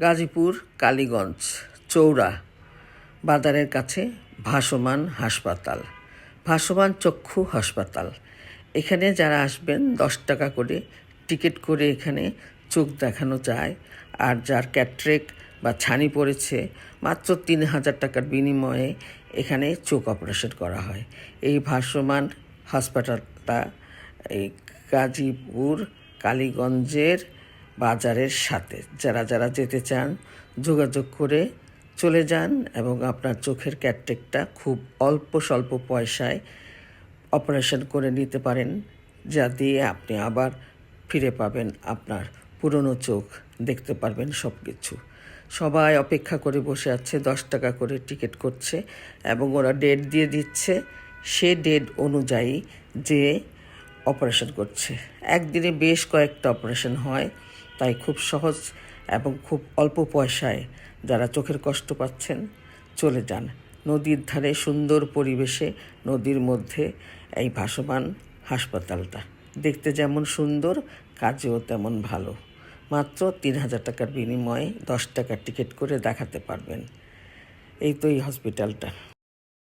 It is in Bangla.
গাজীপুর কালীগঞ্জ চৌরা বাজারের কাছে ভাসমান হাসপাতাল, ভাসমান চক্ষু হাসপাতাল। এখানে যারা আসবেন 10 টাকা করে টিকিট করে এখানে চোখ দেখানো যায়। আর যার ক্যাটরেক বা ছানি পড়েছে মাত্র 3000 টাকার বিনিময়ে এখানে চোখ অপারেশন করা হয়। এই ভাসমান হাসপাতালটা এই গাজীপুর কালীগঞ্জের বাজারের সাথে। যারা যারা যেতে চান যোগাযোগ করে চলে যান এবং আপনার চোখের ক্যাটরেকটা খুব অল্প স্বল্প পয়সায় অপারেশন করে নিতে পারেন, যা দিয়ে আপনি আবার ফিরে পাবেন আপনার পুরনো চোখ, দেখতে পারবেন সব কিছু। সবাই অপেক্ষা করে বসে আছে, 10 টাকা করে টিকিট করছে এবং ওরা ডেট দিয়ে দিচ্ছে, সে ডেট অনুযায়ী যে অপারেশন করছে। একদিনে বেশ কয়েকটা অপারেশন হয়, তাই খুব সহজ এবং খুব অল্প পয়সায় যারা চোখের কষ্ট পাচ্ছেন চলে যান। নদীর ধারে সুন্দর পরিবেশে, নদীর মধ্যে এই ভাসমান হাসপাতালটা দেখতে যেমন সুন্দর, কাজেও তেমন ভালো। মাত্র 3000 টাকার বিনিময়ে 10 টাকার টিকিট করে দেখাতে পারবেন। এই তো এই হসপিটালটা।